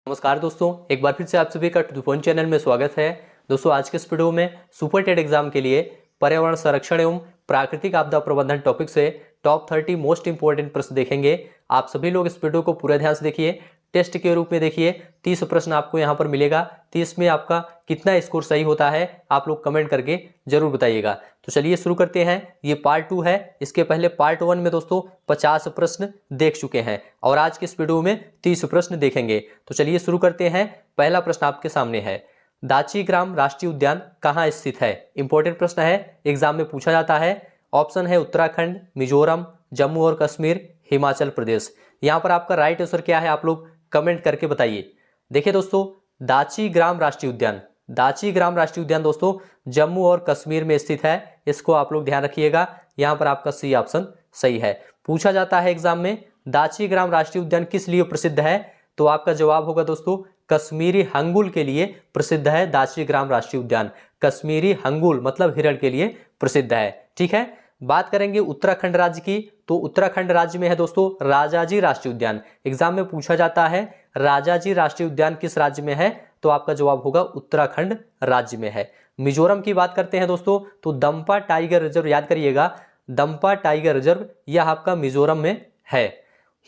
नमस्कार दोस्तों, एक बार फिर से आप सभी का टू द पॉइंट चैनल में स्वागत है। दोस्तों, आज के इस वीडियो में सुपर टेट एग्जाम के लिए पर्यावरण संरक्षण एवं प्राकृतिक आपदा प्रबंधन टॉपिक से टॉप 30 मोस्ट इंपोर्टेंट प्रश्न देखेंगे। आप सभी लोग इस वीडियो को पूरे ध्यान से देखिए, टेस्ट के रूप में देखिए। 30 प्रश्न आपको यहाँ पर मिलेगा। 30 में आपका कितना स्कोर सही होता है आप लोग कमेंट करके जरूर बताइएगा। तो चलिए शुरू करते हैं। ये पार्ट 2 है। इसके पहले पार्ट 1 में दोस्तों 50 प्रश्न देख चुके हैं और आज के इस वीडियो में 30 प्रश्न देखेंगे। तो चलिए शुरू करते हैं। पहला प्रश्न आपके सामने है, दाचीग्राम राष्ट्रीय उद्यान कहाँ स्थित है? इंपॉर्टेंट प्रश्न है, एग्जाम में पूछा जाता है। ऑप्शन है उत्तराखंड, मिजोरम, जम्मू और कश्मीर, हिमाचल प्रदेश। यहाँ पर आपका राइट आंसर क्या है आप लोग कमेंट करके बताइए। देखिए दोस्तों, दाचीग्राम राष्ट्रीय उद्यान, दाचीग्राम राष्ट्रीय उद्यान दोस्तों जम्मू और कश्मीर में स्थित है। इसको आप लोग ध्यान रखिएगा। यहाँ पर आपका सी ऑप्शन सही है। पूछा जाता है एग्जाम में, दाचीग्राम राष्ट्रीय उद्यान किस लिए प्रसिद्ध है? तो आपका जवाब होगा दोस्तों, कश्मीरी हंगुल के लिए प्रसिद्ध है दाचीग्राम राष्ट्रीय उद्यान। कश्मीरी हंगुल मतलब हिरण के लिए प्रसिद्ध है। ठीक है, बात करेंगे उत्तराखंड राज्य की, तो उत्तराखंड राज्य में है दोस्तों राजाजी राष्ट्रीय उद्यान। एग्जाम में पूछा जाता है राजाजी राष्ट्रीय उद्यान किस राज्य में है? तो आपका जवाब होगा उत्तराखंड राज्य में है। मिजोरम की बात करते हैं दोस्तों, तो दंपा टाइगर रिजर्व, याद करिएगा दंपा टाइगर रिजर्व यह आपका मिजोरम में है।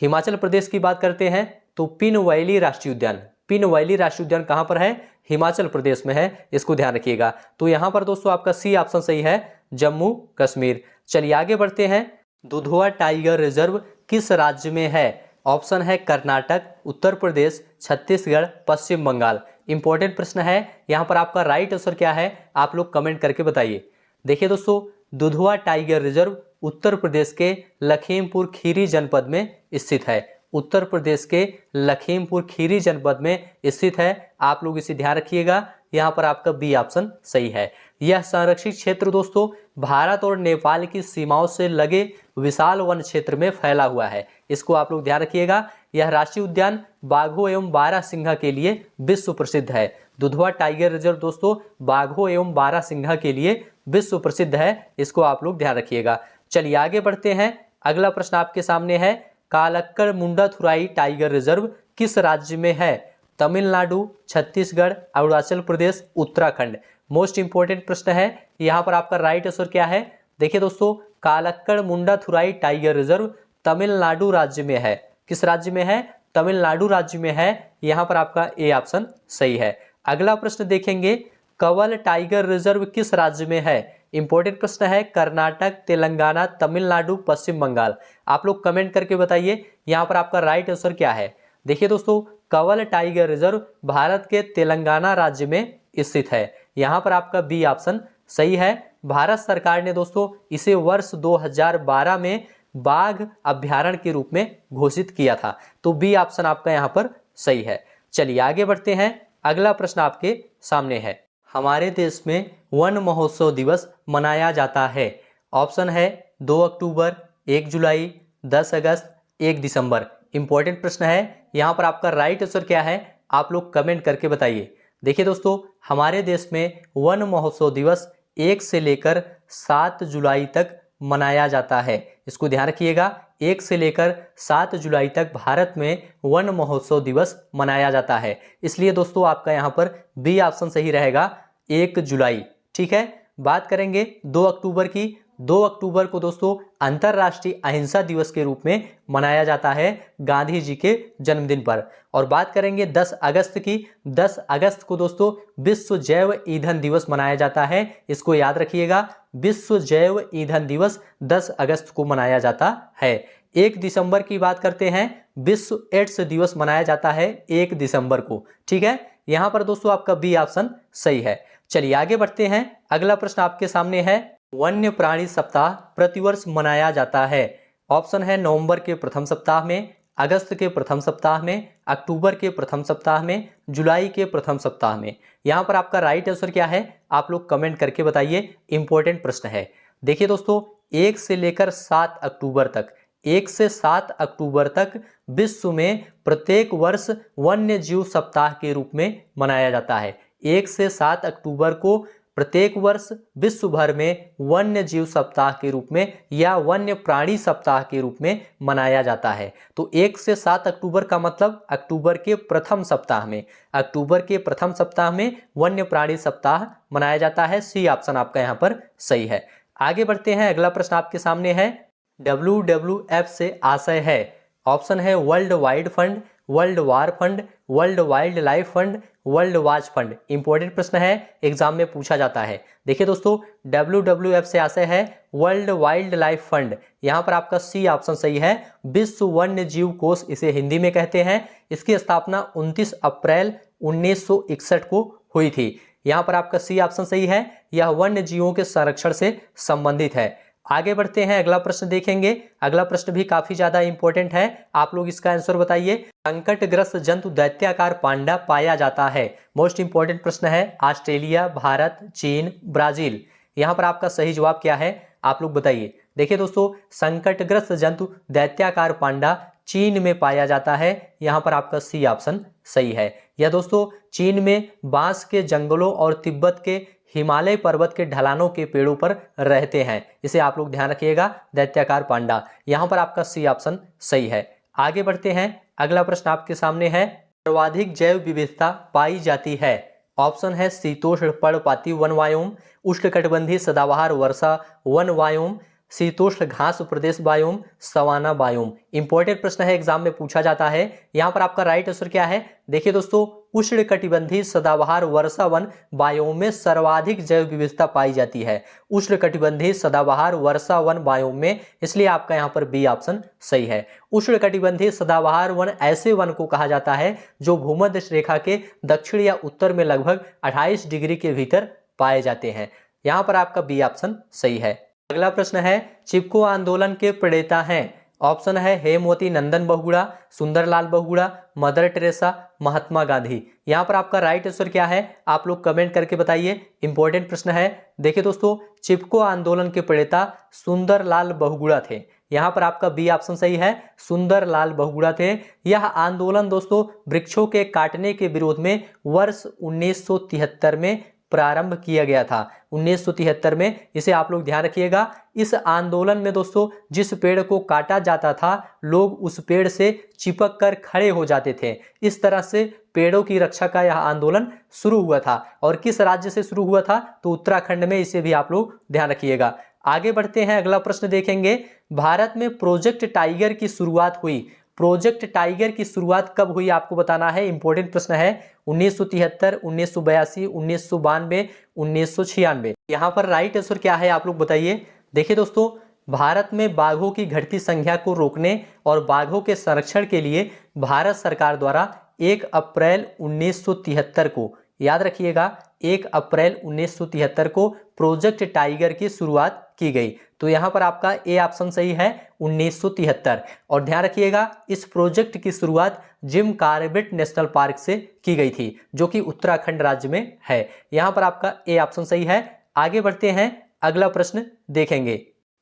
हिमाचल प्रदेश की बात करते हैं तो पिन वैली राष्ट्रीय उद्यान, पिन वैली राष्ट्रीय उद्यान कहां पर है? हिमाचल प्रदेश में है। इसको ध्यान रखिएगा। तो यहां पर दोस्तों आपका सी ऑप्शन सही है, जम्मू कश्मीर। चलिए आगे बढ़ते हैं। दुधवा टाइगर रिजर्व किस राज्य में है? ऑप्शन है कर्नाटक, उत्तर प्रदेश, छत्तीसगढ़, पश्चिम बंगाल। इंपॉर्टेंट प्रश्न है। यहां पर आपका राइट आंसर क्या है आप लोग कमेंट करके बताइए। देखिए दोस्तों, दुधवा टाइगर रिजर्व उत्तर प्रदेश के लखीमपुर खीरी जनपद में स्थित है। उत्तर प्रदेश के लखीमपुर खीरी जनपद में स्थित है। आप लोग इसे ध्यान रखिएगा। यहाँ पर आपका बी ऑप्शन सही है। यह संरक्षित क्षेत्र दोस्तों भारत और नेपाल की सीमाओं से लगे विशाल वन क्षेत्र में फैला हुआ है। इसको आप लोग ध्यान रखिएगा। यह राष्ट्रीय उद्यान बाघों एवं बारहसिंघा के लिए विश्व प्रसिद्ध है। दुधवा टाइगर रिजर्व दोस्तों बाघों एवं बारहसिंघा के लिए विश्व प्रसिद्ध है। इसको आप लोग ध्यान रखिएगा। चलिए आगे बढ़ते हैं। अगला प्रश्न आपके सामने है, कालक्कड़ मुंडाथुराई टाइगर रिजर्व किस राज्य में है? तमिलनाडु, छत्तीसगढ़, अरुणाचल प्रदेश, उत्तराखंड। मोस्ट इंपोर्टेंट प्रश्न है। यहाँ पर आपका राइट आंसर क्या है? देखिए दोस्तों, कालक्कड़ मुंडाथुराई टाइगर रिजर्व तमिलनाडु राज्य में है। किस राज्य में है? तमिलनाडु राज्य में है। यहाँ पर आपका ए ऑप्शन सही है। अगला प्रश्न देखेंगे, कंवल टाइगर रिजर्व किस राज्य में है? इंपॉर्टेंट प्रश्न है। कर्नाटक, तेलंगाना, तमिलनाडु, पश्चिम बंगाल। आप लोग कमेंट करके बताइए यहाँ पर आपका राइट आंसर क्या है। देखिए दोस्तों, कंवल टाइगर रिजर्व भारत के तेलंगाना राज्य में स्थित है। यहाँ पर आपका बी ऑप्शन सही है। भारत सरकार ने दोस्तों इसे वर्ष 2012 में बाघ अभ्यारण्य के रूप में घोषित किया था। तो बी ऑप्शन आपका यहाँ पर सही है। चलिए आगे बढ़ते हैं। अगला प्रश्न आपके सामने है, हमारे देश में वन महोत्सव दिवस मनाया जाता है। ऑप्शन है 2 अक्टूबर, 1 जुलाई, 10 अगस्त, 1 दिसंबर। इंपॉर्टेंट प्रश्न है। यहाँ पर आपका राइट आंसर क्या है आप लोग कमेंट करके बताइए। देखिए दोस्तों, हमारे देश में वन महोत्सव दिवस 1 से लेकर 7 जुलाई तक मनाया जाता है। इसको ध्यान रखिएगा, 1 से लेकर 7 जुलाई तक भारत में वन महोत्सव दिवस मनाया जाता है। इसलिए दोस्तों आपका यहाँ पर बी ऑप्शन सही रहेगा, 1 जुलाई। ठीक है, बात करेंगे 2 अक्टूबर की। 2 अक्टूबर को दोस्तों अंतर्राष्ट्रीय अहिंसा दिवस के रूप में मनाया जाता है गांधी जी के जन्मदिन पर। और बात करेंगे 10 अगस्त की। 10 अगस्त को दोस्तों विश्व जैव ईंधन दिवस मनाया जाता है। इसको याद रखिएगा, विश्व जैव ईंधन दिवस 10 अगस्त को मनाया जाता है। 1 दिसंबर की बात करते हैं, विश्व एड्स दिवस मनाया जाता है 1 दिसंबर को। ठीक है, यहाँ पर दोस्तों आपका बी ऑप्शन सही है। चलिए आगे बढ़ते हैं। अगला प्रश्न आपके सामने है, वन्य प्राणी सप्ताह प्रतिवर्ष मनाया जाता है। ऑप्शन है नवंबर के प्रथम सप्ताह में, अगस्त के प्रथम सप्ताह में, अक्टूबर के प्रथम सप्ताह में, जुलाई के प्रथम सप्ताह में। यहाँ पर आपका राइट आंसर क्या है आप लोग कमेंट करके बताइए। इंपॉर्टेंट प्रश्न है। देखिए दोस्तों, 1 से लेकर 7 अक्टूबर तक, 1 से 7 अक्टूबर तक विश्व में प्रत्येक वर्ष वन्य जीव सप्ताह के रूप में मनाया जाता है। 1 से 7 अक्टूबर को प्रत्येक वर्ष विश्व भर में वन्य जीव सप्ताह के रूप में या वन्य प्राणी सप्ताह के रूप में मनाया जाता है। तो 1 से 7 अक्टूबर का मतलब अक्टूबर के प्रथम सप्ताह में, अक्टूबर के प्रथम सप्ताह में वन्य प्राणी सप्ताह मनाया जाता है। सी ऑप्शन आपका यहाँ पर सही है। आगे बढ़ते हैं, अगला प्रश्न आपके सामने है, WWF से आशय है। ऑप्शन है world wide fund, world war fund, world wild life fund, world watch fund. Important प्रश्न है, एग्जाम में पूछा जाता है। देखिए दोस्तों, WWF से आशय है वर्ल्ड वाइल्ड लाइफ फंड। यहाँ पर आपका सी ऑप्शन सही है। विश्व वन्य जीव कोष इसे हिंदी में कहते हैं। इसकी स्थापना 29 अप्रैल 1961 को हुई थी। यहाँ पर आपका सी ऑप्शन सही है। यह वन्य जीवों के संरक्षण से संबंधित है। आगे बढ़ते हैं, अगला प्रश्न देखेंगे। अगला प्रश्न भी काफी ज्यादा इंपॉर्टेंट है, आप लोग इसका आंसर बताइए। संकटग्रस्त जंतु दैत्याकार पांडा पाया जाता है। मोस्ट इंपॉर्टेंट प्रश्न है। ऑस्ट्रेलिया, भारत, चीन, ब्राजील। यहाँ पर आपका सही जवाब क्या है, आप लोग बताइए। देखिए दोस्तों, संकटग्रस्त जंतु दैत्याकार पांडा चीन में पाया जाता है। यहाँ पर आपका सी ऑप्शन सही है। यह दोस्तों चीन में बांस के जंगलों और तिब्बत के हिमालय पर्वत के ढलानों के पेड़ों पर रहते हैं। इसे आप लोग ध्यान रखिएगा, दैत्याकार पांडा। यहाँ पर आपका सी ऑप्शन सही है। आगे बढ़ते हैं, अगला प्रश्न आपके सामने है, सर्वाधिक जैव विविधता पाई जाती है। ऑप्शन है शीतोष्ण पर्णपाती वन वायुम, उष्णकटिबंधीय सदाबहार वर्षा वन वायुम, शीतोष्ण घास प्रदेश बायोम, सवाना बायोम। इंपॉर्टेंट प्रश्न है, एग्जाम में पूछा जाता है। यहाँ पर आपका राइट आंसर क्या है, देखिए दोस्तों, उष्णकटिबंधीय सदाबहार वर्षा वन बायोम में सर्वाधिक जैव विविधता पाई जाती है। उष्णकटिबंधीय सदाबहार वर्षा वन बायोम में, इसलिए आपका यहाँ पर बी ऑप्शन सही है। उष्णकटिबंधीय सदाबहार वन ऐसे वन को कहा जाता है जो भूमध्य रेखा के दक्षिण या उत्तर में लगभग 28 डिग्री के भीतर पाए जाते हैं। यहाँ पर आपका बी ऑप्शन सही है। अगला प्रश्न है, चिपको आंदोलन के प्रणेता हैं। ऑप्शन है हेमवती नंदन बहुगुणा, सुंदरलाल बहुगुणा, मदर टेरेसा, महात्मा गांधी। यहाँ पर आपका राइट आंसर क्या है, आप लोग कमेंट करके बताइए। इंपॉर्टेंट प्रश्न है। देखिए दोस्तों, चिपको आंदोलन के प्रणेता सुंदरलाल बहुगुणा थे। यहाँ पर आपका बी ऑप्शन सही है, सुंदरलाल बहुगुणा थे। यह आंदोलन दोस्तों वृक्षों के काटने के विरोध में वर्ष 1973 में प्रारंभ किया गया था। 1973 में, इसे आप लोग ध्यान रखिएगा। इस आंदोलन में दोस्तों जिस पेड़ को काटा जाता था, लोग उस पेड़ से चिपक कर खड़े हो जाते थे। इस तरह से पेड़ों की रक्षा का यह आंदोलन शुरू हुआ था। और किस राज्य से शुरू हुआ था, तो उत्तराखंड में। इसे भी आप लोग ध्यान रखिएगा। आगे बढ़ते हैं, अगला प्रश्न देखेंगे। भारत में प्रोजेक्ट टाइगर की शुरुआत हुई। प्रोजेक्ट टाइगर की शुरुआत कब हुई, आपको बताना है। इंपॉर्टेंट प्रश्न है। 1973, 1982, 1992, 1996। यहाँ पर राइट आंसर क्या है, आप लोग बताइए। देखिए दोस्तों, भारत में बाघों की घटती संख्या को रोकने और बाघों के संरक्षण के लिए भारत सरकार द्वारा 1 अप्रैल 1973 को, याद रखिएगा, 1 अप्रैल 1973 को प्रोजेक्ट टाइगर की शुरुआत की गई। तो यहाँ पर आपका ए ऑप्शन सही है, 1973। और ध्यान रखिएगा, इस प्रोजेक्ट की शुरुआत जिम कॉर्बेट नेशनल पार्क से की गई थी, जो कि उत्तराखंड राज्य में है। यहाँ पर आपका ए ऑप्शन सही है। आगे बढ़ते हैं, अगला प्रश्न देखेंगे।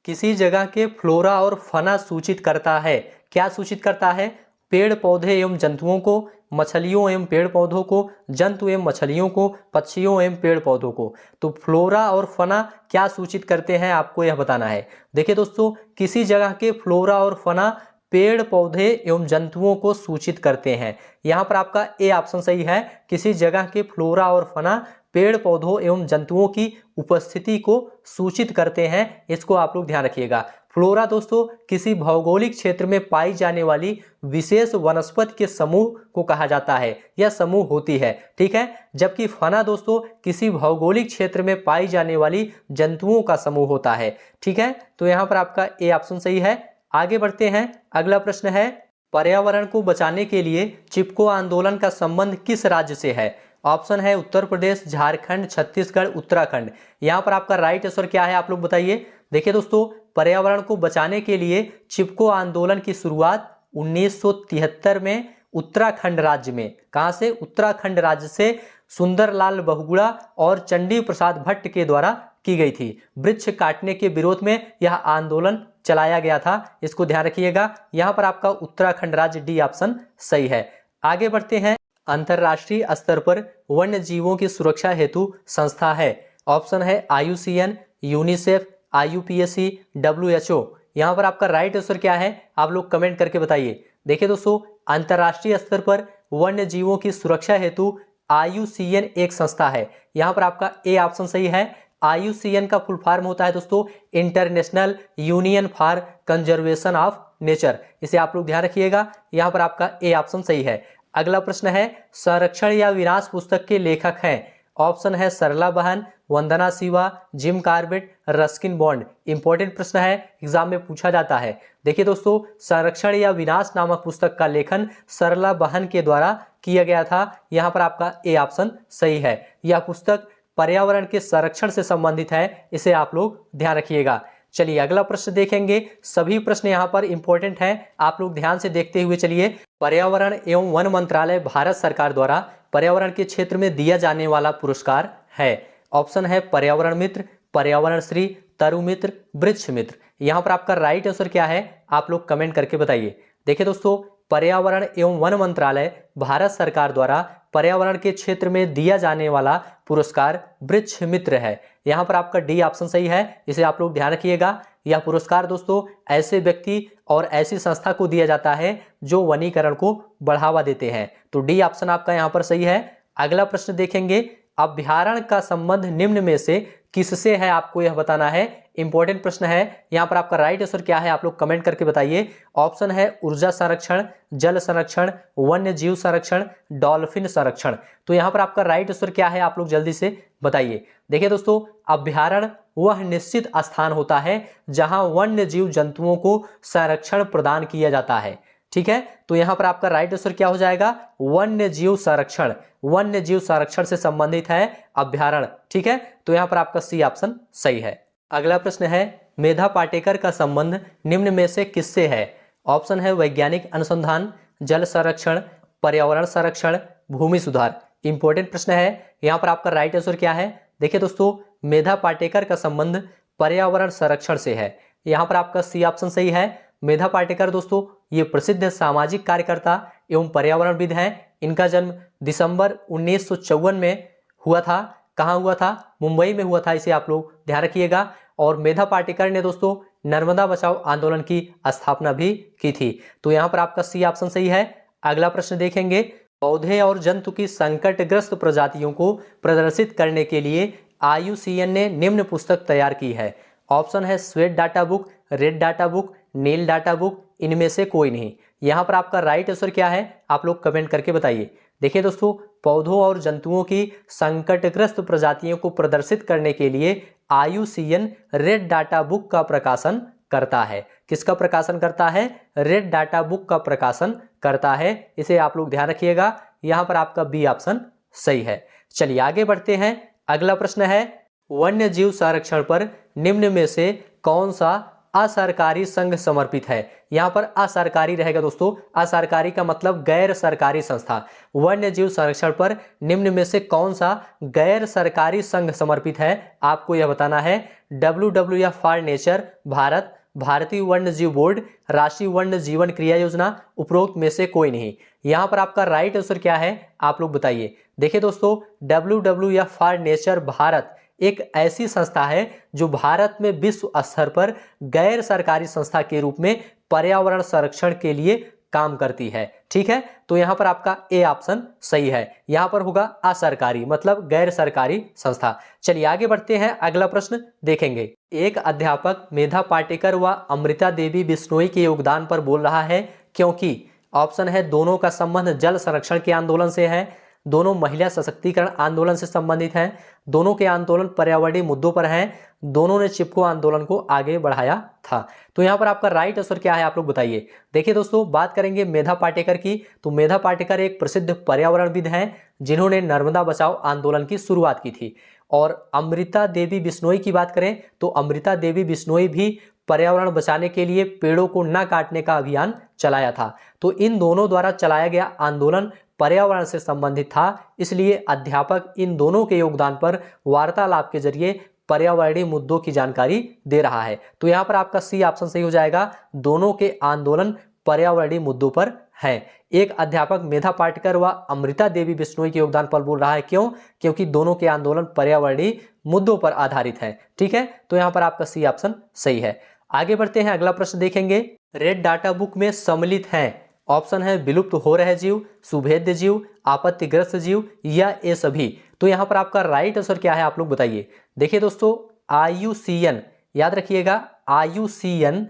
किसी जगह के फ्लोरा और फना सूचित करता है। क्या सूचित करता है? पेड़ पौधे एवं जंतुओं को, मछलियों एवं पेड़ पौधों को, जंतु एवं मछलियों को, पक्षियों एवं पेड़ पौधों को। तो फ्लोरा और फना क्या सूचित करते हैं, आपको यह बताना है। देखिए दोस्तों, किसी जगह के फ्लोरा और फना पेड़ पौधे एवं जंतुओं को सूचित करते हैं। यहाँ पर आपका ए ऑप्शन सही है। किसी जगह के फ्लोरा और फना पेड़ पौधों एवं जंतुओं की उपस्थिति को सूचित करते हैं। इसको आप लोग ध्यान रखिएगा। फ्लोरा दोस्तों किसी भौगोलिक क्षेत्र में पाई जाने वाली विशेष वनस्पति के समूह को कहा जाता है, यह समूह होती है, ठीक है। जबकि फना दोस्तों किसी भौगोलिक क्षेत्र में पाई जाने वाली जंतुओं का समूह होता है, ठीक है। तो यहाँ पर आपका ए ऑप्शन सही है। आगे बढ़ते हैं, अगला प्रश्न है, पर्यावरण को बचाने के लिए चिपको आंदोलन का संबंध किस राज्य से है? ऑप्शन है उत्तर प्रदेश, झारखंड, छत्तीसगढ़, उत्तराखंड। यहाँ पर आपका राइट आंसर क्या है, आप लोग बताइए। देखिए दोस्तों, पर्यावरण को बचाने के लिए चिपको आंदोलन की शुरुआत 1973 में उत्तराखंड राज्य में, कहां से? उत्तराखंड राज्य से सुंदरलाल बहुगुणा और चंडी प्रसाद भट्ट के द्वारा की गई थी। वृक्ष काटने के विरोध में यह आंदोलन चलाया गया था, इसको ध्यान रखिएगा। यहाँ पर आपका उत्तराखंड राज्य डी ऑप्शन सही है। आगे बढ़ते हैं, अंतर्राष्ट्रीय स्तर पर वन्य जीवों की सुरक्षा हेतु संस्था है। ऑप्शन है IUCN, यूनिसेफ, IUPAC, WHO। यहाँ पर आपका राइट आंसर क्या है आप लोग कमेंट करके बताइए। देखिए दोस्तों, अंतर्राष्ट्रीय स्तर पर वन्य जीवों की सुरक्षा हेतु IUCN एक संस्था है। यहाँ पर आपका ए ऑप्शन सही है। IUCN का फुल फॉर्म होता है दोस्तों international union for conservation of nature. इसे आप लोग ध्यान रखिएगा, यहाँ पर आपका ए ऑप्शन सही है। अगला प्रश्न है, संरक्षण या विनाश पुस्तक के लेखक हैं। ऑप्शन है सरला बहन, Vandana Shiva, Jim Corbett, Ruskin Bond. Important प्रश्न है, एग्जाम में पूछा जाता है। देखिए दोस्तों, संरक्षण या विनाश नामक पुस्तक का लेखन सरला बहन के द्वारा किया गया था। यहाँ पर आपका ए ऑप्शन सही है। यह पुस्तक पर्यावरण के संरक्षण से संबंधित है, इसे आप लोग ध्यान रखिएगा। चलिए अगला प्रश्न देखेंगे। सभी प्रश्न यहाँ पर इंपॉर्टेंट हैं, आप लोग ध्यान से देखते हुए चलिए। पर्यावरण एवं वन मंत्रालय भारत सरकार द्वारा पर्यावरण के क्षेत्र में दिया जाने वाला पुरस्कार है। ऑप्शन है पर्यावरण मित्र, पर्यावरण श्री, तरु मित्र, वृक्ष मित्र। यहाँ पर आपका राइट आंसर क्या है आप लोग कमेंट करके बताइए। देखिए दोस्तों, पर्यावरण एवं वन मंत्रालय भारत सरकार द्वारा पर्यावरण के क्षेत्र में दिया जाने वाला पुरस्कार वृक्ष मित्र है। यहाँ पर आपका डी ऑप्शन सही है, इसे आप लोग ध्यान रखिएगा। यह पुरस्कार दोस्तों ऐसे व्यक्ति और ऐसी संस्था को दिया जाता है जो वनीकरण को बढ़ावा देते हैं। तो डी ऑप्शन आपका यहाँ पर सही है। अगला प्रश्न देखेंगे, अभ्यारण्य का संबंध निम्न में से किससे है, आपको यह बताना है। इंपॉर्टेंट प्रश्न है, यहाँ पर आपका राइट आंसर क्या है आप लोग कमेंट करके बताइए। ऑप्शन है ऊर्जा संरक्षण, जल संरक्षण, वन्य जीव संरक्षण, डॉल्फिन संरक्षण। तो यहाँ पर आपका राइट आंसर क्या है आप लोग जल्दी से बताइए। देखिए दोस्तों, अभ्यारण्य वह निश्चित स्थान होता है जहां वन्य जीव जंतुओं को संरक्षण प्रदान किया जाता है। ठीक है, तो यहाँ पर आपका राइट आंसर क्या हो जाएगा, वन्य जीव संरक्षण। वन्य जीव संरक्षण से संबंधित है अभ्यारण्य। ठीक है, तो यहाँ पर आपका सी ऑप्शन सही है। अगला प्रश्न है, मेधा पाटेकर का संबंध निम्न में से किससे है। ऑप्शन है वैज्ञानिक अनुसंधान, जल संरक्षण, पर्यावरण संरक्षण, भूमि सुधार। इंपॉर्टेंट प्रश्न है, यहाँ पर आपका राइट आंसर क्या है। देखिए दोस्तों, मेधा पाटेकर का संबंध पर्यावरण संरक्षण से है। यहाँ पर आपका सी ऑप्शन सही है। मेधा पाटेकर दोस्तों ये प्रसिद्ध सामाजिक कार्यकर्ता एवं पर्यावरणविद हैं। इनका जन्म दिसंबर 1954 में हुआ था। कहाँ हुआ था, मुंबई में हुआ था, इसे आप लोग ध्यान रखिएगा। और मेधा पाटेकर ने दोस्तों नर्मदा बचाओ आंदोलन की स्थापना भी की थी। तो यहाँ पर आपका सी ऑप्शन सही है। अगला प्रश्न देखेंगे, पौधे और जंतु की संकटग्रस्त प्रजातियों को प्रदर्शित करने के लिए IUCN ने निम्न पुस्तक तैयार की है। ऑप्शन है श्वेत data book, red data book, नील डाटा बुक, इनमें से कोई नहीं। यहाँ पर आपका राइट आंसर क्या है आप लोग कमेंट करके बताइए। देखिए दोस्तों, पौधों और जंतुओं की संकटग्रस्त प्रजातियों को प्रदर्शित करने के लिए IUCN रेड डाटा बुक का प्रकाशन करता है। किसका प्रकाशन करता है, रेड डाटा बुक का प्रकाशन करता है। इसे आप लोग ध्यान रखिएगा। यहाँ पर आपका बी ऑप्शन सही है। चलिए आगे बढ़ते हैं। अगला प्रश्न है, वन्य जीव संरक्षण पर निम्न में से कौन सा असरकारी संघ समर्पित है। यहाँ पर असरकारी रहेगा दोस्तों, असरकारी का मतलब गैर सरकारी संस्था। वन्य जीव संरक्षण पर निम्न में से कौन सा गैर सरकारी संघ समर्पित है, आपको यह बताना है। WWF फॉर नेचर भारत, भारतीय वन्य जीव बोर्ड, राष्ट्रीय वन्य जीवन क्रिया योजना, उपरोक्त में से कोई नहीं। यहाँ पर आपका राइट आंसर क्या है आप लोग बताइए। देखिए दोस्तों, WWF फॉर नेचर भारत एक ऐसी संस्था है जो भारत में विश्व स्तर पर गैर सरकारी संस्था के रूप में पर्यावरण संरक्षण के लिए काम करती है। ठीक है, तो यहाँ पर आपका ए ऑप्शन सही है। यहाँ पर होगा असरकारी मतलब गैर सरकारी संस्था। चलिए आगे बढ़ते हैं। अगला प्रश्न देखेंगे, एक अध्यापक मेधा पाटेकर व अमृता देवी बिश्नोई के योगदान पर बोल रहा है क्योंकि। ऑप्शन है दोनों का संबंध जल संरक्षण के आंदोलन से है, दोनों महिला सशक्तिकरण आंदोलन से संबंधित हैं, दोनों के आंदोलन पर्यावरणीय मुद्दों पर हैं, दोनों ने चिपको आंदोलन को आगे बढ़ाया था। तो यहाँ पर आपका राइट आंसर क्या है आप लोग बताइए। देखिए दोस्तों, बात करेंगे मेधा पाटेकर की, तो मेधा पाटेकर एक प्रसिद्ध पर्यावरणविद हैं जिन्होंने नर्मदा बचाओ आंदोलन की शुरुआत की थी। और अमृता देवी बिश्नोई की बात करें तो अमृता देवी बिश्नोई भी पर्यावरण बचाने के लिए पेड़ों को न काटने का अभियान चलाया था। तो इन दोनों द्वारा चलाया गया आंदोलन पर्यावरण से संबंधित था, इसलिए अध्यापक इन दोनों के योगदान पर वार्तालाप के जरिए पर्यावरणीय मुद्दों की जानकारी दे रहा है। तो यहाँ पर आपका सी ऑप्शन सही हो जाएगा, दोनों के आंदोलन पर्यावरणीय मुद्दों पर है। एक अध्यापक मेधा पाटेकर व अमृता देवी बिश्नोई के योगदान पर बोल रहा है क्यों, क्योंकि दोनों के आंदोलन पर्यावरणीय मुद्दों पर आधारित है। ठीक है, तो यहाँ पर आपका सी ऑप्शन सही है। आगे बढ़ते हैं, अगला प्रश्न देखेंगे। रेड डाटा बुक में सम्मिलित हैं, ऑप्शन है विलुप्त हो रहे जीव, सुभेद्य जीव, आपत्तिग्रस्त जीव या ये सभी। तो यहाँ पर आपका राइट आंसर क्या है आप लोग बताइए। देखिए दोस्तों, IUCN, याद रखिएगा, IUCN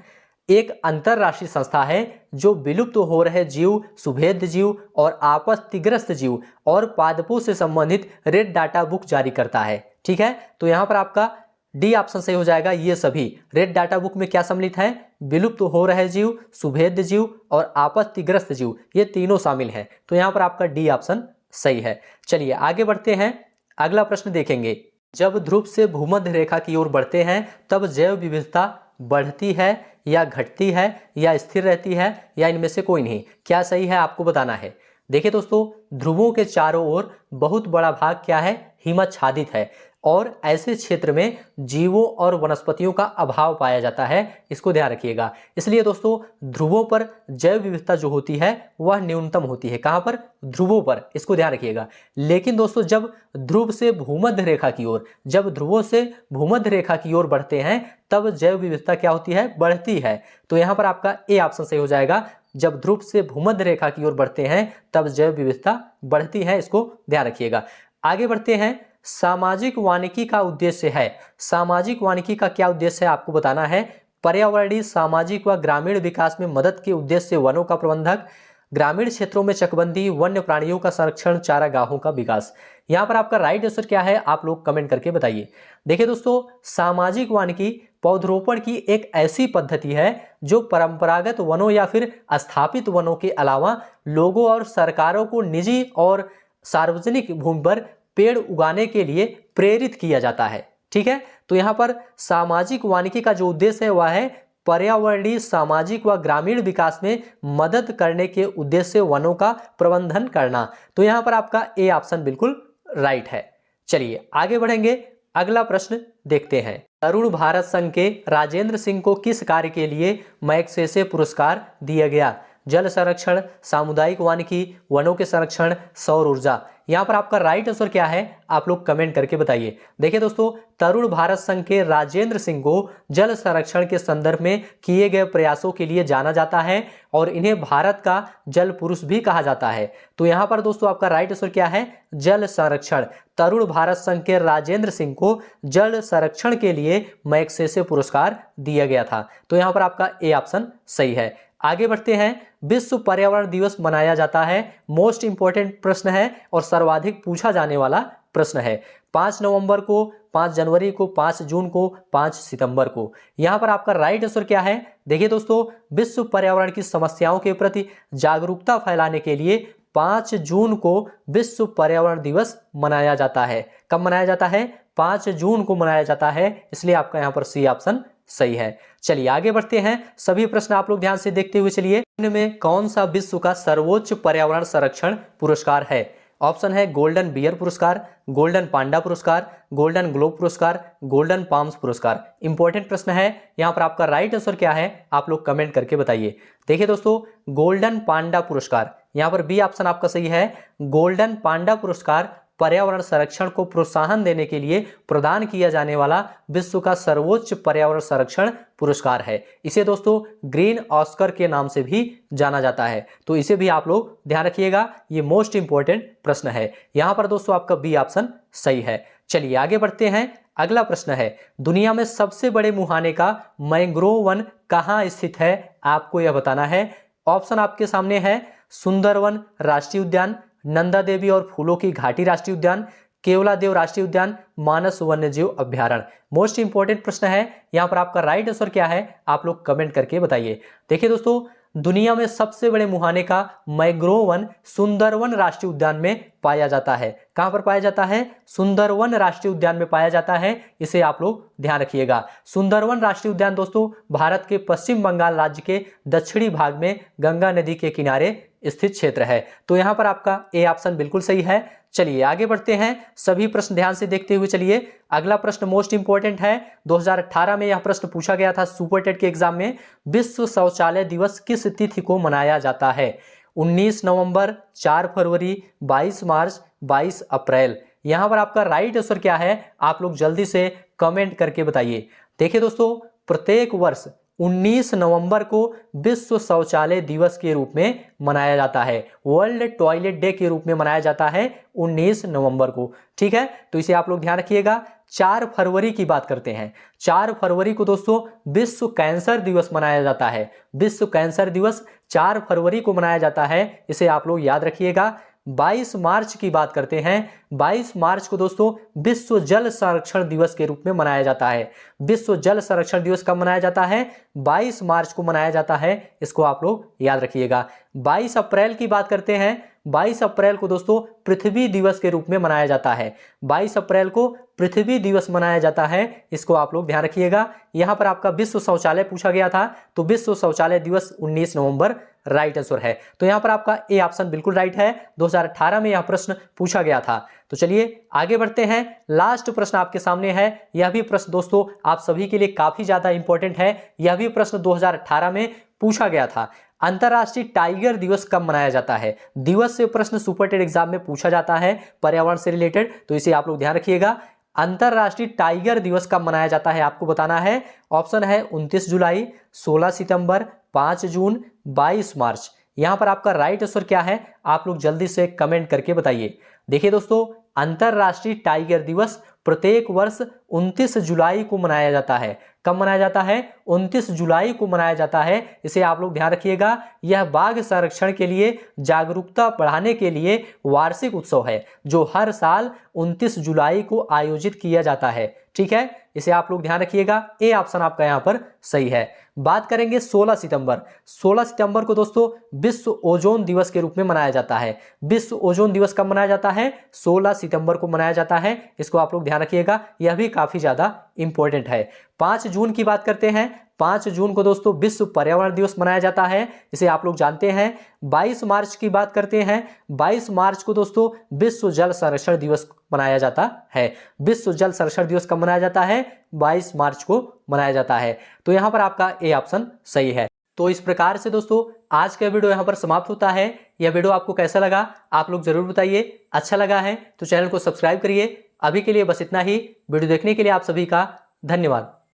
एक अंतरराष्ट्रीय संस्था है जो विलुप्त हो रहे जीव, सुभेद्य जीव और आपत्तिग्रस्त जीव और पादपों से संबंधित रेड डाटा बुक जारी करता है। ठीक है, तो यहाँ पर आपका डी ऑप्शन सही हो जाएगा। ये सभी रेड डाटा बुक में क्या सम्मिलित है? विलुप्त हो रहे जीव, सुभेद्य जीव और आपत्तिग्रस्त जीव, ये तीनों शामिल हैं। तो यहाँ पर आपका डी ऑप्शन सही है। चलिए आगे बढ़ते हैं, अगला प्रश्न देखेंगे। जब ध्रुव से भूमध्य रेखा की ओर बढ़ते हैं तब जैव विविधता बढ़ती है या घटती है या स्थिर रहती है या इनमें से कोई नहीं? क्या सही है आपको बताना है। देखिए दोस्तों, ध्रुवों के चारों ओर बहुत बड़ा भाग क्या है? हिमाच्छादित है और ऐसे क्षेत्र में जीवों और वनस्पतियों का अभाव पाया जाता है, इसको ध्यान रखिएगा। इसलिए दोस्तों, ध्रुवों पर जैव विविधता जो होती है वह न्यूनतम होती है। कहां पर? ध्रुवों पर, इसको ध्यान रखिएगा। लेकिन दोस्तों, जब ध्रुव से भूमध्य रेखा की ओर, जब ध्रुवों से भूमध्य रेखा की ओर बढ़ते हैं तब जैव विविधता क्या होती है? बढ़ती है। तो यहां पर आपका ए ऑप्शन सही हो जाएगा। जब ध्रुव से भूमध्य रेखा की ओर बढ़ते हैं तब जैव विविधता बढ़ती है, इसको ध्यान रखिएगा। आगे बढ़ते हैं, सामाजिक वानिकी का उद्देश्य है। सामाजिक वानिकी का क्या उद्देश्य है आपको बताना है। पर्यावरणीय, सामाजिक व ग्रामीण विकास में मदद के उद्देश्य से वनों का प्रबंधक, ग्रामीण क्षेत्रों में चकबंदी, वन्य प्राणियों का संरक्षण, चारागाहों का विकास। यहाँ पर आपका राइट आंसर क्या है आप लोग कमेंट करके बताइए। देखिए दोस्तों, सामाजिक वानिकी पौधरोपण की एक ऐसी पद्धति है जो परंपरागत वनों या फिर स्थापित वनों के अलावा लोगों और सरकारों को निजी और सार्वजनिक भूमि पर पेड़ उगाने के लिए प्रेरित किया जाता है। ठीक है, तो यहाँ पर सामाजिक वानिकी का जो उद्देश्य है वह है पर्यावरणीय, सामाजिक व ग्रामीण विकास में मदद करने के उद्देश्य से वनों का प्रबंधन करना। तो यहाँ पर आपका ए ऑप्शन बिल्कुल राइट है। चलिए आगे बढ़ेंगे, अगला प्रश्न देखते हैं। तरुण भारत संघ के राजेंद्र सिंह को किस कार्य के लिए मैग्सेसे पुरस्कार दिया गया? जल संरक्षण, सामुदायिक वानिकी, वनों के संरक्षण, सौर ऊर्जा। यहाँ पर आपका राइट आंसर क्या है आप लोग कमेंट करके बताइए। देखिए दोस्तों, तरुण भारत संघ के राजेंद्र सिंह को जल संरक्षण के संदर्भ में किए गए प्रयासों के लिए जाना जाता है और इन्हें भारत का जल पुरुष भी कहा जाता है। तो यहाँ पर दोस्तों आपका राइट आंसर क्या है? जल संरक्षण। तरुण भारत संघ के राजेंद्र सिंह को जल संरक्षण के लिए मैग्सेसे पुरस्कार दिया गया था। तो यहाँ पर आपका ए ऑप्शन सही है। आगे बढ़ते हैं, विश्व पर्यावरण दिवस मनाया जाता है। मोस्ट इंपोर्टेंट प्रश्न है और सर्वाधिक पूछा जाने वाला प्रश्न है। 5 नवंबर को, 5 जनवरी को, 5 जून को, 5 सितंबर को। यहाँ पर आपका राइट आंसर क्या है? देखिए दोस्तों, विश्व पर्यावरण की समस्याओं के प्रति जागरूकता फैलाने के लिए 5 जून को विश्व पर्यावरण दिवस मनाया जाता है। कब मनाया जाता है? 5 जून को मनाया जाता है, इसलिए आपका यहाँ पर सी ऑप्शन सही है। चलिए आगे बढ़ते हैं, सभी प्रश्न आप लोग ध्यान से देखते हुए चलिए। इनमें कौन सा विश्व का सर्वोच्च पर्यावरण संरक्षण पुरस्कार है? ऑप्शन है गोल्डन बियर पुरस्कार, गोल्डन पांडा पुरस्कार, गोल्डन ग्लोब पुरस्कार, गोल्डन पाम्स पुरस्कार। इंपॉर्टेंट प्रश्न है, यहाँ पर आपका राइट आंसर क्या है आप लोग कमेंट करके बताइए। देखिए दोस्तों, गोल्डन पांडा पुरस्कार, यहाँ पर बी ऑप्शन आपका सही है। गोल्डन पांडा पुरस्कार पर्यावरण संरक्षण को प्रोत्साहन देने के लिए प्रदान किया जाने वाला विश्व का सर्वोच्च पर्यावरण संरक्षण पुरस्कार है। इसे दोस्तों ग्रीन ऑस्कर के नाम से भी जाना जाता है, तो इसे भी आप लोग ध्यान रखिएगा, ये मोस्ट इंपॉर्टेंट प्रश्न है। यहां पर दोस्तों आपका बी ऑप्शन सही है। चलिए आगे बढ़ते हैं, अगला प्रश्न है, दुनिया में सबसे बड़े मुहाने का मैंग्रोव वन कहाँ स्थित है? आपको यह बताना है। ऑप्शन आपके सामने है, सुंदरवन राष्ट्रीय उद्यान, नंदा देवी और फूलों की घाटी राष्ट्रीय उद्यान, केवलादेव राष्ट्रीय उद्यान, मानस वन्यजीव अभ्यारण्य। मोस्ट इंपॉर्टेंट प्रश्न है, यहाँ पर आपका राइट आंसर क्या है आप लोग कमेंट करके बताइए। देखिए दोस्तों, दुनिया में सबसे बड़े मुहाने का मैंग्रोव वन सुंदरवन राष्ट्रीय उद्यान में पाया जाता है। कहां पर पाया जाता है? सुंदरवन राष्ट्रीय उद्यान में पाया जाता है, इसे आप लोग ध्यान रखिएगा। सुंदरवन राष्ट्रीय उद्यान दोस्तों भारत के पश्चिम बंगाल राज्य के दक्षिणी भाग में गंगा नदी के किनारे स्थित क्षेत्र है। तो यहां पर आपका ए ऑप्शन बिल्कुल सही है। चलिए आगे बढ़ते हैं, सभी प्रश्न ध्यान से देखते हुए चलिए। अगला प्रश्न मोस्ट इंपॉर्टेंट है, 2018 में यह प्रश्न पूछा गया था सुपर टेट के एग्जाम में। विश्व शौचालय दिवस किस तिथि को मनाया जाता है? 19 नवंबर, 4 फरवरी, 22 मार्च, 22 अप्रैल। यहाँ पर आपका राइट आंसर क्या है, आप लोग जल्दी से कमेंट करके बताइए। देखिए दोस्तों, प्रत्येक वर्ष 19 नवंबर को विश्व शौचालय दिवस के रूप में मनाया जाता है। वर्ल्ड टॉयलेट डे के रूप में मनाया जाता है 19 नवंबर को। ठीक है, तो इसे आप लोग ध्यान रखिएगा। 4 फरवरी की बात करते हैं। 4 फरवरी को दोस्तों विश्व कैंसर दिवस मनाया जाता है। विश्व कैंसर दिवस 4 फरवरी को मनाया जाता है, इसे आप लोग याद रखिएगा। 22 मार्च की बात करते हैं। 22 मार्च को दोस्तों विश्व जल संरक्षण दिवस के रूप में मनाया जाता है। विश्व जल संरक्षण दिवस कब मनाया जाता है? 22 मार्च को मनाया जाता है, इसको आप लोग याद रखिएगा। 22 अप्रैल की बात करते हैं। 22 अप्रैल को दोस्तों पृथ्वी दिवस के रूप में मनाया जाता है। 22 अप्रैल को पृथ्वी दिवस मनाया जाता है, इसको आप लोग ध्यान रखिएगा। यहां पर आपका विश्व शौचालय पूछा गया था, तो विश्व शौचालय दिवस 19 नवंबर राइट आंसर है। तो यहां पर आपका ए ऑप्शन बिल्कुल राइट है। 2018 में यह प्रश्न पूछा गया था। तो चलिए आगे बढ़ते हैं। लास्ट प्रश्न आपके सामने है। यह भी प्रश्न दोस्तों आप सभी के लिए काफी ज्यादा इंपॉर्टेंट है। यह भी प्रश्न 2018 में पूछा गया था। अंतरराष्ट्रीय टाइगर दिवस कब मनाया जाता है? दिवस से प्रश्न सुपर टेट एग्जाम में पूछा जाता है पर्यावरण से रिलेटेड, तो इसे आप लोग ध्यान रखिएगा। अंतरराष्ट्रीय टाइगर दिवस कब मनाया जाता है आपको बताना है। ऑप्शन है 29 जुलाई, 16 सितंबर, 5 जून, 22 मार्च। यहां पर आपका राइट आंसर क्या है, आप लोग जल्दी से कमेंट करके बताइए। देखिए दोस्तों, अंतरराष्ट्रीय टाइगर दिवस प्रत्येक वर्ष 29 जुलाई को मनाया जाता है। कब मनाया जाता है? 29 जुलाई को मनाया जाता है, इसे आप लोग ध्यान रखिएगा। यह बाघ संरक्षण के लिए जागरूकता बढ़ाने के लिए वार्षिक उत्सव है, जो हर साल 29 जुलाई को आयोजित किया जाता है। ठीक है, इसे आप लोग ध्यान रखिएगा। ए ऑप्शन आपका यहां पर सही है। बात करेंगे 16 सितंबर। 16 सितंबर को दोस्तों विश्व ओजोन दिवस के रूप में मनाया जाता है। विश्व ओजोन दिवस कब मनाया जाता है? 16 सितंबर को मनाया जाता है, इसको आप लोग ध्यान रखिएगा। यह भी काफी ज्यादा इंपॉर्टेंट है। 5 जून की बात करते हैं। 5 जून को दोस्तों विश्व पर्यावरण दिवस मनाया जाता है, इसे आप लोग जानते हैं। 22 मार्च की बात करते हैं। 22 मार्च को दोस्तों विश्व जल संरक्षण दिवस मनाया जाता है। विश्व जल संरक्षण दिवस कब मनाया जाता है? 22 मार्च को मनाया जाता है। तो यहां पर आपका ए ऑप्शन सही है। तो इस प्रकार से दोस्तों आज का वीडियो यहां पर समाप्त होता है। यह वीडियो आपको कैसा लगा आप लोग जरूर बताइए। अच्छा लगा है तो चैनल को सब्सक्राइब करिए। अभी के लिए बस इतना ही। वीडियो देखने के लिए आप सभी का धन्यवाद।